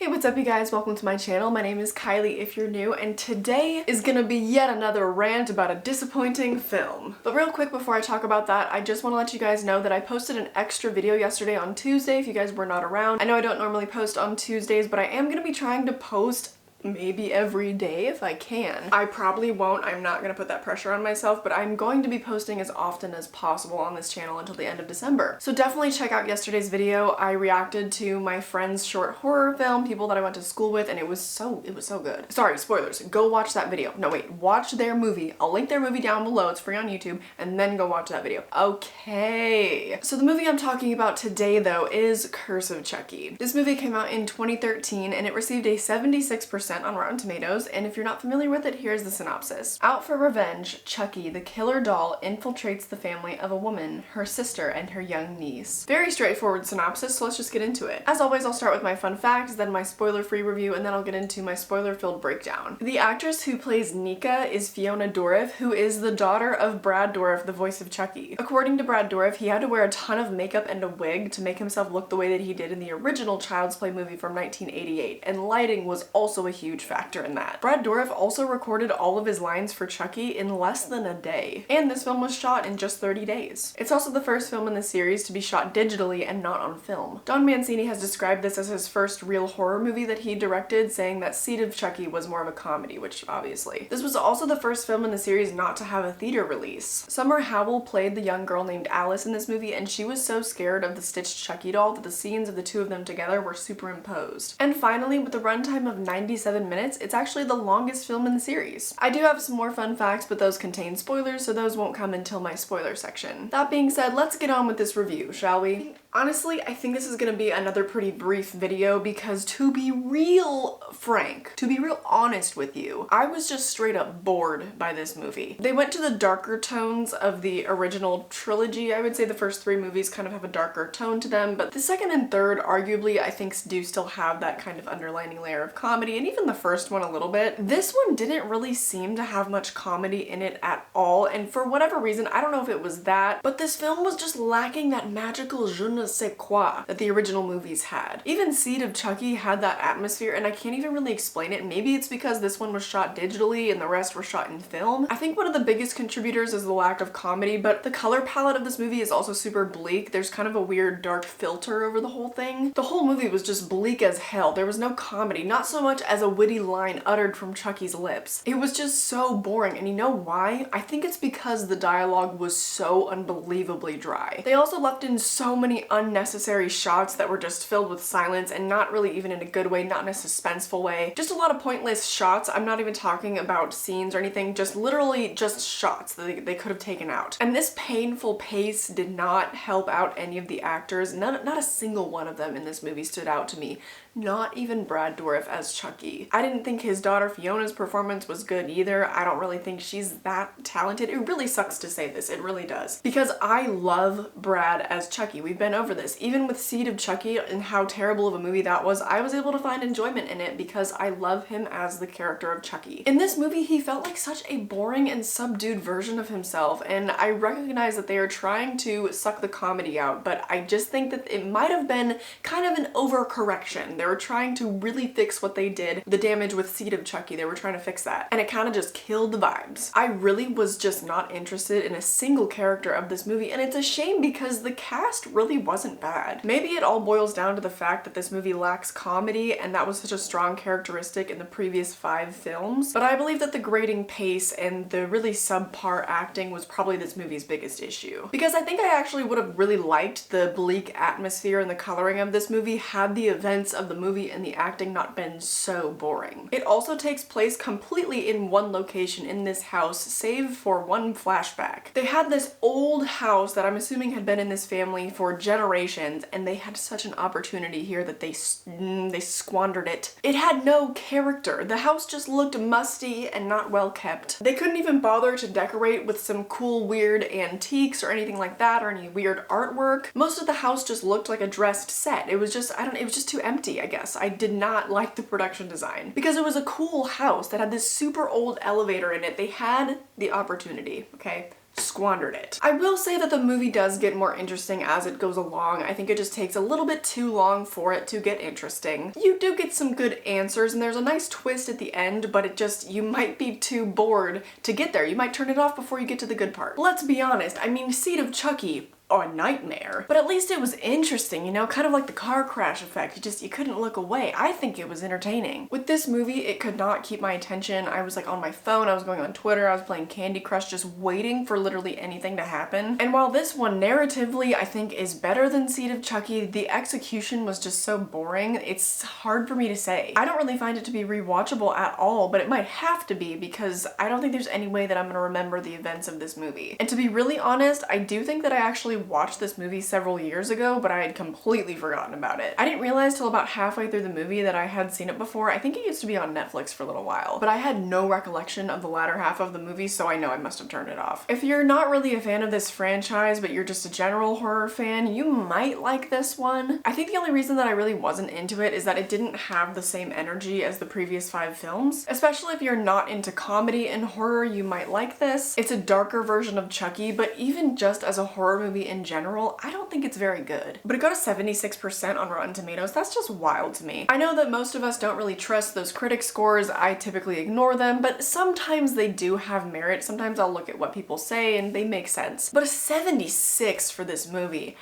Hey, what's up you guys? Welcome to my channel. My name is Kylie if you're new, and today is gonna be yet another rant about a disappointing film. But real quick before I talk about that, I just want to let you guys know that I posted an extra video yesterday on Tuesday if you guys were not around. I know I don't normally post on Tuesdays, but I am gonna be trying to post maybe every day if I can. I probably won't. I'm not gonna put that pressure on myself, but I'm going to be posting as often as possible on this channel until the end of December. So definitely check out yesterday's video. I reacted to my friend's short horror film, people that I went to school with, and it was so good. Sorry, spoilers. Go watch that video. No, wait, watch their movie. I'll link their movie down below. It's free on YouTube, and then go watch that video. Okay. So the movie I'm talking about today, though, is Curse of Chucky. This movie came out in 2013, and it received a 76% on Rotten Tomatoes, and if you're not familiar with it, here's the synopsis. Out for revenge, Chucky, the killer doll, infiltrates the family of a woman, her sister, and her young niece. Very straightforward synopsis, so let's just get into it. As always, I'll start with my fun facts, then my spoiler-free review, and then I'll get into my spoiler-filled breakdown. The actress who plays Nika is Fiona Dourif, who is the daughter of Brad Dourif, the voice of Chucky. According to Brad Dourif, he had to wear a ton of makeup and a wig to make himself look the way that he did in the original Child's Play movie from 1988, and lighting was also a huge factor in that. Brad Dourif also recorded all of his lines for Chucky in less than a day, and this film was shot in just 30 days. It's also the first film in the series to be shot digitally and not on film. Don Mancini has described this as his first real horror movie that he directed, saying that Seed of Chucky was more of a comedy, which obviously. This was also the first film in the series not to have a theater release. Summer Howell played the young girl named Alice in this movie, and she was so scared of the stitched Chucky doll that the scenes of the two of them together were superimposed. And finally, with a runtime of 97 minutes, it's actually the longest film in the series. I do have some more fun facts, but those contain spoilers, so those won't come until my spoiler section. That being said, let's get on with this review, shall we? Honestly, I think this is gonna be another pretty brief video because to be real frank, to be real honest with you, I was just straight up bored by this movie. They went to the darker tones of the original trilogy. I would say the first three movies kind of have a darker tone to them, but the second and third arguably I think do still have that kind of underlining layer of comedy, and even the first one a little bit. This one didn't really seem to have much comedy in it at all, and for whatever reason, I don't know if it was that, but this film was just lacking that magical je ne sais quoi that the original movies had. Even Seed of Chucky had that atmosphere, and I can't even really explain it. Maybe it's because this one was shot digitally and the rest were shot in film. I think one of the biggest contributors is the lack of comedy, but the color palette of this movie is also super bleak. There's kind of a weird dark filter over the whole thing. The whole movie was just bleak as hell. There was no comedy, not so much as a witty line uttered from Chucky's lips. It was just so boring, and you know why? I think it's because the dialogue was so unbelievably dry. They also left in so many unnecessary shots that were just filled with silence and not really even in a good way, not in a suspenseful way. Just a lot of pointless shots. I'm not even talking about scenes or anything, just literally just shots that they could have taken out. And this painful pace did not help out any of the actors. Not a single one of them in this movie stood out to me. Not even Brad Dourif as Chucky. I didn't think his daughter Fiona's performance was good either. I don't really think she's that talented. It really sucks to say this, it really does. Because I love Brad as Chucky. We've been over this. Even with Seed of Chucky and how terrible of a movie that was, I was able to find enjoyment in it because I love him as the character of Chucky. In this movie, he felt like such a boring and subdued version of himself, and I recognize that they are trying to suck the comedy out, but I just think that it might have been kind of an overcorrection. They were trying to really fix what they did, the damage with Seed of Chucky. They were trying to fix that, and it kind of just killed the vibes. I really was just not interested in a single character of this movie, and it's a shame because the cast really wasn't bad. Maybe it all boils down to the fact that this movie lacks comedy, and that was such a strong characteristic in the previous 5 films, but I believe that the grating pace and the really subpar acting was probably this movie's biggest issue. Because I think I actually would have really liked the bleak atmosphere and the coloring of this movie had the events of the movie and the acting not been so boring. It also takes place completely in one location in this house, save for one flashback. They had this old house that I'm assuming had been in this family for generations, and they had such an opportunity here that they squandered it. It had no character. The house just looked musty and not well kept. They couldn't even bother to decorate with some cool weird antiques or anything like that, or any weird artwork. Most of the house just looked like a dressed set. It was just, it was just too empty, I guess. I did not like the production design because it was a cool house that had this super old elevator in it. They had the opportunity, okay? squandered it. I will say that the movie does get more interesting as it goes along. I think it just takes a little bit too long for it to get interesting. You do get some good answers and there's a nice twist at the end, but you might be too bored to get there. You might turn it off before you get to the good part. Let's be honest, I mean, Seed of Chucky, a nightmare. But at least it was interesting, you know, kind of like the car crash effect. You couldn't look away. I think it was entertaining. With this movie, it could not keep my attention. I was like on my phone, I was going on Twitter, I was playing Candy Crush, just waiting for literally anything to happen. And while this one narratively I think is better than Seed of Chucky, the execution was just so boring. It's hard for me to say. I don't really find it to be rewatchable at all, but it might have to be because I don't think there's any way that I'm gonna remember the events of this movie. And to be really honest, I do think that I actually watched this movie several years ago, but I had completely forgotten about it. I didn't realize till about halfway through the movie that I had seen it before. I think it used to be on Netflix for a little while, but I had no recollection of the latter half of the movie, so I know I must have turned it off. If you're not really a fan of this franchise, but you're just a general horror fan, you might like this one. I think the only reason that I really wasn't into it is that it didn't have the same energy as the previous 5 films. Especially if you're not into comedy and horror, you might like this. It's a darker version of Chucky, but even just as a horror movie in general, I don't think it's very good. But it got a 76% on Rotten Tomatoes. That's just wild to me. I know that most of us don't really trust those critic scores. I typically ignore them, but sometimes they do have merit. Sometimes I'll look at what people say and they make sense. But a 76 for this movie,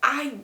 I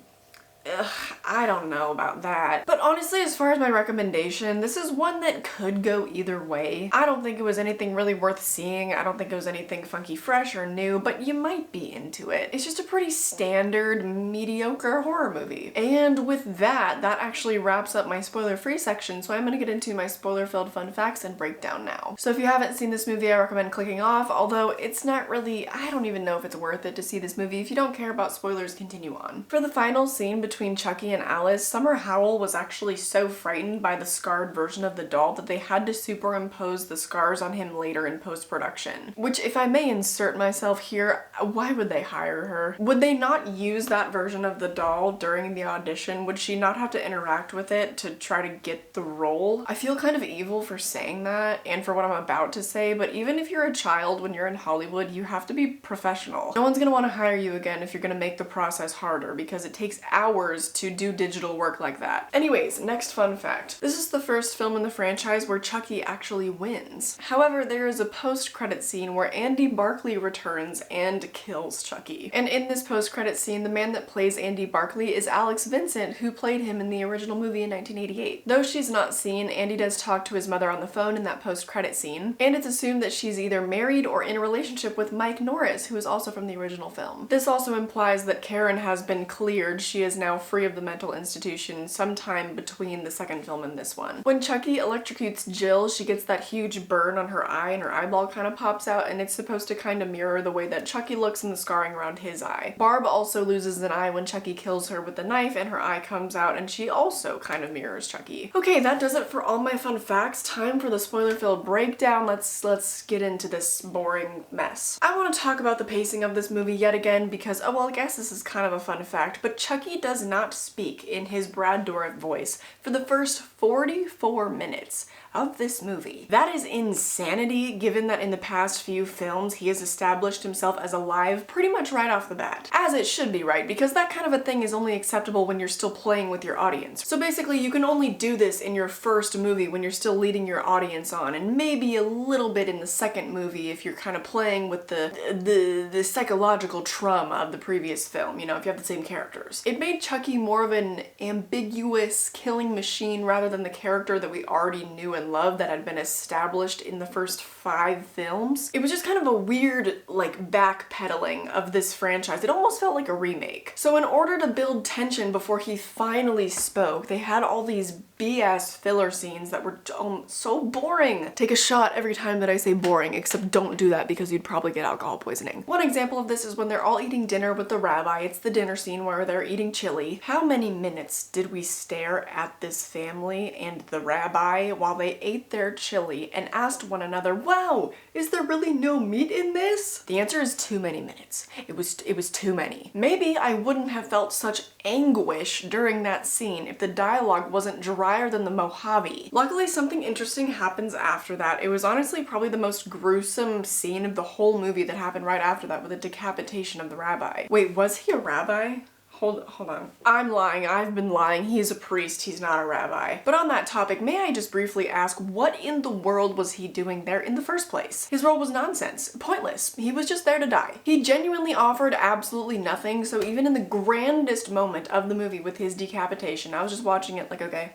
don't know about that. But honestly, as far as my recommendation, this is one that could go either way. I don't think it was anything really worth seeing. I don't think it was anything funky, fresh, or new, but you might be into it. It's just a pretty standard, mediocre horror movie. And with that, that actually wraps up my spoiler-free section, so I'm gonna get into my spoiler-filled fun facts and breakdown now. So if you haven't seen this movie, I recommend clicking off, although it's not really, I don't even know if it's worth it to see this movie. If you don't care about spoilers, continue on. For the final scene between Chucky and Alice, Summer Howell was actually so frightened by the scarred version of the doll that they had to superimpose the scars on him later in post-production. Which, if I may insert myself here, why would they hire her? Would they not use that version of the doll during the audition? Would she not have to interact with it to try to get the role? I feel kind of evil for saying that and for what I'm about to say, but even if you're a child when you're in Hollywood, you have to be professional. No one's gonna want to hire you again if you're gonna make the process harder because it takes hours to do digital work like that. Anyways, next fun fact. This is the first film in the franchise where Chucky actually wins. However, there is a post-credit scene where Andy Barclay returns and kills Chucky. And in this post-credit scene, the man that plays Andy Barclay is Alex Vincent, who played him in the original movie in 1988. Though she's not seen, Andy does talk to his mother on the phone in that post-credit scene, and it's assumed that she's either married or in a relationship with Mike Norris, who is also from the original film. This also implies that Karen has been cleared. She is now free of the mental institution sometime between the second film and this one. When Chucky electrocutes Jill, she gets that huge burn on her eye and her eyeball kind of pops out, and it's supposed to kind of mirror the way that Chucky looks in the scarring around his eye. Barb also loses an eye when Chucky kills her with the knife and her eye comes out, and she also kind of mirrors Chucky. Okay, that does it for all my fun facts. Time for the spoiler-filled breakdown. Let's get into this boring mess. I want to talk about the pacing of this movie yet again because, oh well, I guess this is kind of a fun fact, but Chucky does not speak in his Brad Dourif voice for the first 44 minutes of this movie. That is insanity, given that in the past few films he has established himself as alive pretty much right off the bat. As it should be, right? Because that kind of a thing is only acceptable when you're still playing with your audience. So basically you can only do this in your first movie when you're still leading your audience on, and maybe a little bit in the second movie if you're kind of playing with the psychological trauma of the previous film, you know, if you have the same characters. It made Chucky more of an ambiguous killing machine rather than the character that we already knew and loved that had been established in the first 5 films. It was just kind of a weird, like, backpedaling of this franchise. It almost felt like a remake. So in order to build tension before he finally spoke, they had all these BS filler scenes that were so boring. Take a shot every time that I say boring, except don't do that because you'd probably get alcohol poisoning. One example of this is when they're all eating dinner with the rabbi. It's the dinner scene where they're eating chili. How many minutes did we stare at this family and the rabbi while they ate their chili and asked one another, wow, is there really no meat in this? The answer is too many minutes. It was too many. Maybe I wouldn't have felt such anguish during that scene if the dialogue wasn't dry drier than the Mojave. Luckily, something interesting happens after that. It was honestly probably the most gruesome scene of the whole movie that happened right after that with the decapitation of the rabbi. Wait, was he a rabbi? Hold on. I'm lying. I've been lying. He's a priest. He's not a rabbi. But on that topic, may I just briefly ask, what in the world was he doing there in the first place? His role was nonsense. Pointless. He was just there to die. He genuinely offered absolutely nothing, so even in the grandest moment of the movie with his decapitation, I was just watching it like, okay,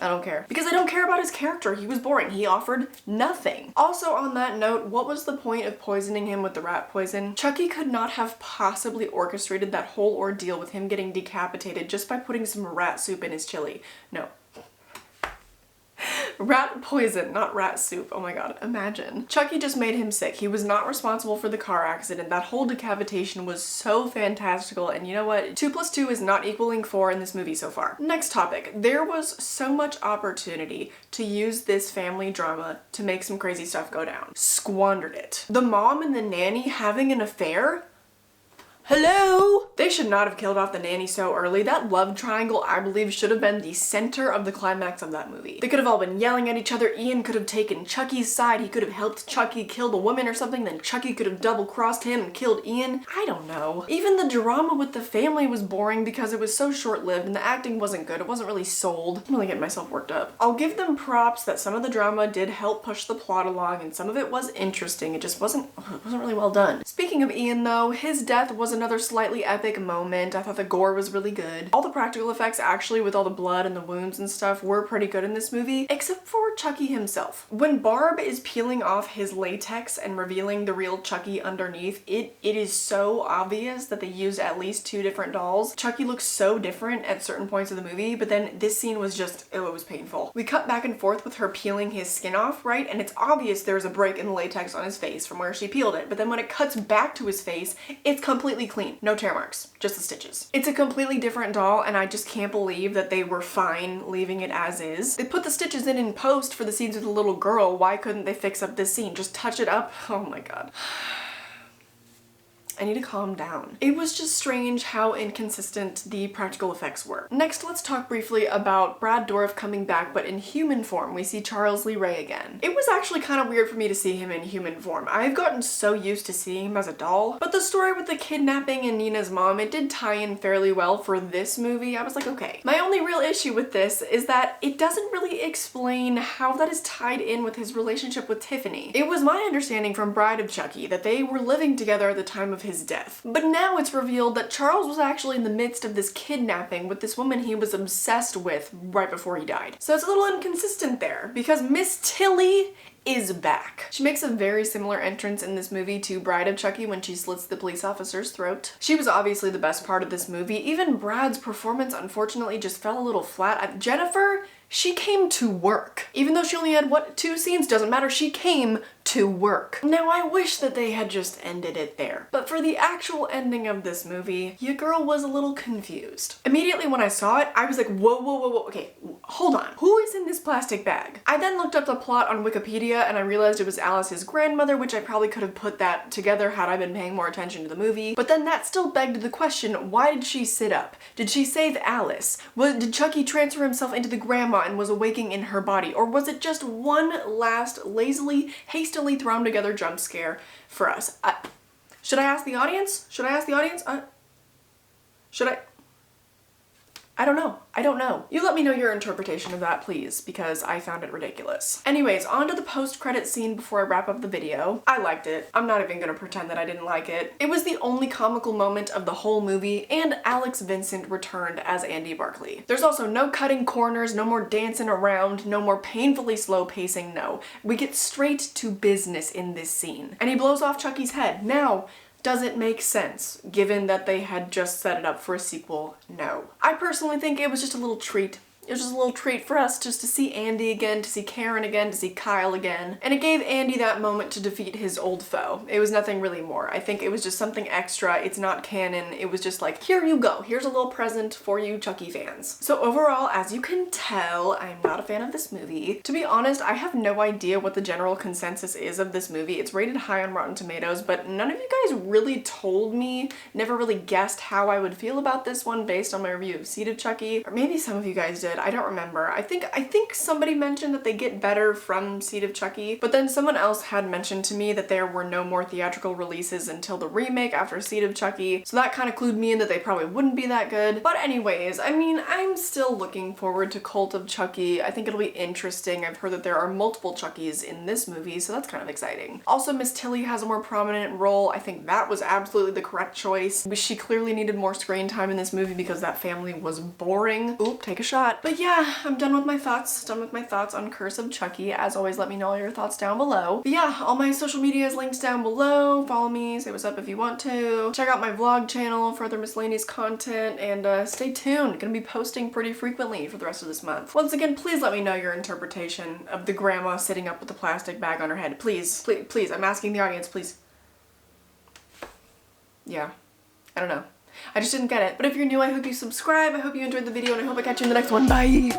I don't care. Because I don't care about his character. He was boring. He offered nothing. Also on that note, what was the point of poisoning him with the rat poison? Chucky could not have possibly orchestrated that whole ordeal with him getting decapitated just by putting some rat soup in his chili. No. Rat poison, not rat soup. Oh my god, imagine. Chucky just made him sick. He was not responsible for the car accident. That whole decapitation was so fantastical, and you know what? 2 + 2 is not equaling 4 in this movie so far. Next topic. There was so much opportunity to use this family drama to make some crazy stuff go down. Squandered it. The mom and the nanny having an affair? Hello? They should not have killed off the nanny so early. That love triangle, I believe, should have been the center of the climax of that movie. They could have all been yelling at each other. Ian could have taken Chucky's side. He could have helped Chucky kill the woman or something. Then Chucky could have double-crossed him and killed Ian. I don't know. Even the drama with the family was boring because it was so short-lived and the acting wasn't good. It wasn't really sold. I'm really getting myself worked up. I'll give them props that some of the drama did help push the plot along and some of it was interesting. It just wasn't really well done. Speaking of Ian though, his death was another slightly epic moment. I thought the gore was really good. All the practical effects actually with all the blood and the wounds and stuff were pretty good in this movie, except for Chucky himself. When Barb is peeling off his latex and revealing the real Chucky underneath, it is so obvious that they used at least 2 different dolls. Chucky looks so different at certain points of the movie, but then this scene was just, it was painful. We cut back and forth with her peeling his skin off, right? And it's obvious there's a break in the latex on his face from where she peeled it, but then when it cuts back to his face, it's completely clean. No tear marks, just the stitches. It's a completely different doll and I just can't believe that they were fine leaving it as is. They put the stitches in post for the scenes with the little girl. Why couldn't they fix up this scene? Just touch it up? Oh my god. I need to calm down. It was just strange how inconsistent the practical effects were. Next, let's talk briefly about Brad Dourif coming back, but in human form. We see Charles Lee Ray again. It was actually kind of weird for me to see him in human form. I've gotten so used to seeing him as a doll, but the story with the kidnapping and Nina's mom, it did tie in fairly well for this movie. I was like, okay. My only real issue with this is that it doesn't really explain how that is tied in with his relationship with Tiffany. It was my understanding from Bride of Chucky that they were living together at the time of his death. But now it's revealed that Charles was actually in the midst of this kidnapping with this woman he was obsessed with right before he died. So it's a little inconsistent there because Miss Tilly is back. She makes a very similar entrance in this movie to Bride of Chucky when she slits the police officer's throat. She was obviously the best part of this movie. Even Brad's performance unfortunately just fell a little flat. Jennifer, she came to work. Even though she only had, what, 2 scenes, doesn't matter, she came to work. Now I wish that they had just ended it there. But for the actual ending of this movie, your girl was a little confused. Immediately when I saw it, I was like, whoa, whoa, whoa, whoa, okay, hold on. Who is in this plastic bag? I then looked up the plot on Wikipedia and I realized it was Alice's grandmother, which I probably could have put that together had I been paying more attention to the movie. But then that still begged the question, why did she sit up? Did she save Alice? Did Chucky transfer himself into the grandma and was awaking in her body? Or was it just one last lazily, hastily thrown together jump scare for us? Should I ask the audience? Should I ask the audience? Should I? I don't know. I don't know. You let me know your interpretation of that, please, because I found it ridiculous. Anyways, on to the post-credit scene before I wrap up the video. I liked it. I'm not even gonna pretend that I didn't like it. It was the only comical moment of the whole movie, and Alex Vincent returned as Andy Barclay. There's also no cutting corners, no more dancing around, no more painfully slow pacing, no. We get straight to business in this scene. And he blows off Chucky's head. Now, does it make sense, given that they had just set it up for a sequel? No. I personally think it was just a little treat. It was just a little treat for us just to see Andy again, to see Karen again, to see Kyle again. And it gave Andy that moment to defeat his old foe. It was nothing really more. I think it was just something extra. It's not canon. It was just like, here you go. Here's a little present for you Chucky fans. So overall, as you can tell, I'm not a fan of this movie. To be honest, I have no idea what the general consensus is of this movie. It's rated high on Rotten Tomatoes, but none of you guys really told me, never really guessed how I would feel about this one based on my review of Seed of Chucky. Or maybe some of you guys did. did. I don't remember. I think somebody mentioned that they get better from Seed of Chucky, but then someone else had mentioned to me that there were no more theatrical releases until the remake after Seed of Chucky, so that kind of clued me in that they probably wouldn't be that good. But anyways, I mean, I'm still looking forward to Cult of Chucky. I think it'll be interesting. I've heard that there are multiple Chuckies in this movie, so that's kind of exciting. Also, Miss Tilly has a more prominent role. I think that was absolutely the correct choice. She clearly needed more screen time in this movie because that family was boring. Oop, take a shot. But yeah, I'm done with my thoughts. Done with my thoughts on Curse of Chucky. As always, let me know all your thoughts down below. But yeah, all my social media is linked down below. Follow me, say what's up if you want to. Check out my vlog channel for other miscellaneous content, and stay tuned. Gonna be posting pretty frequently for the rest of this month. Once again, please let me know your interpretation of the grandma sitting up with the plastic bag on her head. Please, please, please, I'm asking the audience, please. Yeah, I don't know. I just didn't get it. But if you're new, I hope you subscribe. I hope you enjoyed the video, and I hope I catch you in the next one. Bye!